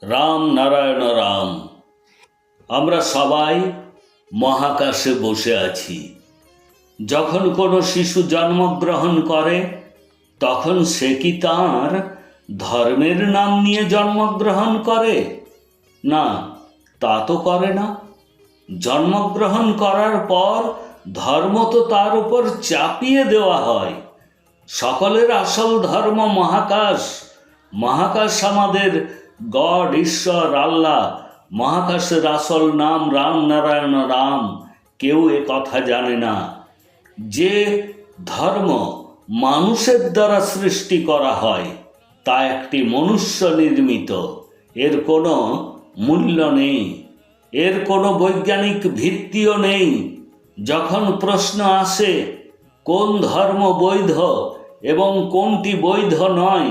রাম নারায়ণ রাম। আমরা সবাই মহাকাশে বসে আছি। যখন কোনো শিশু জন্মগ্রহণ করে তখন সে কি তার ধর্মের নাম নিয়ে জন্মগ্রহণ করে? না, তা তো করে না। জন্মগ্রহণ করার পর ধর্ম তো তার উপর চাপিয়ে দেওয়া হয়। সকলের আসল ধর্ম মহাকাশ। মহাকাশ আমাদের গড, ঈশ্বর, আল্লাহ। মহাকাশের আসল নাম রাম নারায়ণ রাম। কেউ এ কথা জানে না। যে ধর্ম মানুষের দ্বারা সৃষ্টি করা হয় তা একটি মনুষ্য নির্মিত। এর কোনো মূল্য নেই, এর কোনো বৈজ্ঞানিক ভিত্তিও নেই। যখন প্রশ্ন আসে কোন ধর্ম বৈধ এবং কোনটি বৈধ নয়,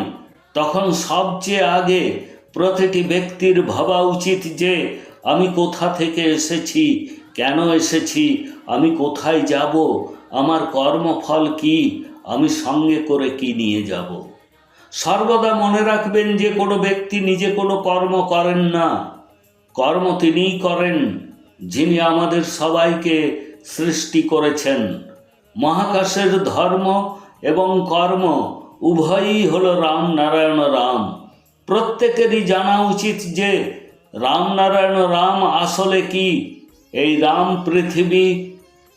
তখন সবচেয়ে আগে প্রতিটি ব্যক্তির ভাবা উচিত যে আমি কোথা থেকে এসেছি, কেন এসেছি, আমি কোথায় যাব, আমার কর্মফল কি, আমি সঙ্গে করে কি নিয়ে যাব। সর্বদা মনে রাখবেন যে কোনো ব্যক্তি নিজে কোনো কর্ম করেন না। কর্ম তিনিই করেন যিনি আমাদের সবাইকে সৃষ্টি করেছেন। মহাকাশের ধর্ম এবং কর্ম উভয়ই হলো রাম নারায়ণ রাম। প্রত্যেকেরই জানা উচিত যে রাম নারায়ণ রাম আসলে কি। এই রাম পৃথিবী,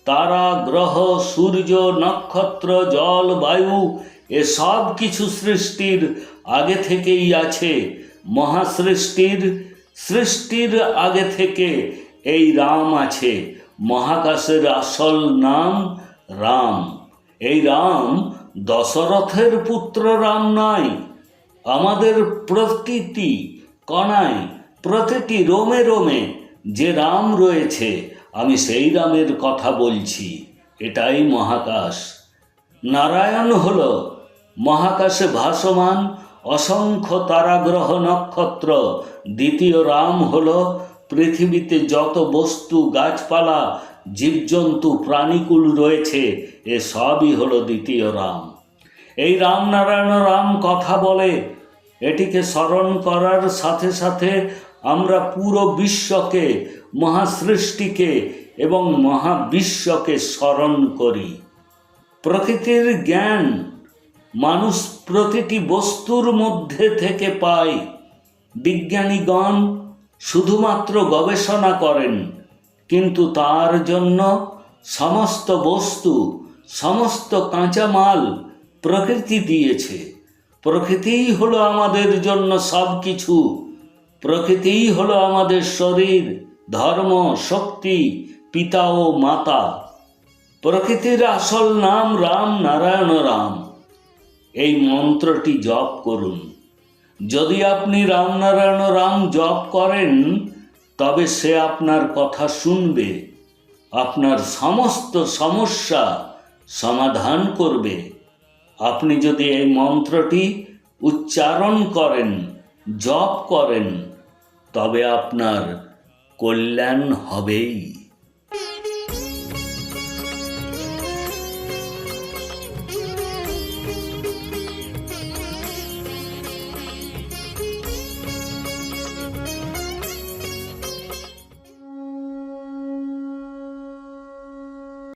তারা, গ্রহ, সূর্য, নক্ষত্র, জল, বায়ু এসব কিছু সৃষ্টির আগে থেকেই আছে। সৃষ্টির আগে থেকে এই রাম আছে। মহাকাশের আসল নাম রাম। এই রাম দশরথের পুত্র রাম নয়। আমাদের প্রতিটি কণায়, প্রতিটি রোমে রোমে যে রাম রয়েছে, আমি সেই রামের কথা বলছি। এটাই মহাকাশ। নারায়ণ হল মহাকাশে ভাসমান অসংখ্য তারাগ্রহ, নক্ষত্র। দ্বিতীয় রাম হল পৃথিবীতে যত বস্তু, গাছপালা, জীবজন্তু, প্রাণীকুল রয়েছে, এ সবই হলো দ্বিতীয় রাম। এই রাম নারায়ণ রাম কথা বলে। এটিকে স্মরণ করার সাথে সাথে আমরা পুরো বিশ্বকে, মহাসৃষ্টিকে এবং মহাবিশ্বকে স্মরণ করি। প্রকৃতির জ্ঞান মানুষ প্রতিটি বস্তুর মধ্যে থেকে পায়। বিজ্ঞানীগণ শুধুমাত্র গবেষণা করেন, কিন্তু তার জন্য সমস্ত বস্তু, সমস্ত কাঁচামাল প্রকৃতি দিয়েছে। প্রকৃতিই হলো আমাদের জন্য সব কিছু। প্রকৃতিই হলো আমাদের শরীর, ধর্ম, শক্তি, পিতা ও মাতা। প্রকৃতির আসল নাম রাম নারায়ণ রাম। এই মন্ত্রটি জপ করুন। যদি আপনি রাম নারায়ণ রাম জপ করেন, তবে সে আপনার কথা শুনবে, আপনার সমস্ত সমস্যা সমাধান করবে। আপনি যদি এই মন্ত্রটি উচ্চারণ করেন, জপ করেন, তবে আপনার কল্যাণ হবেই।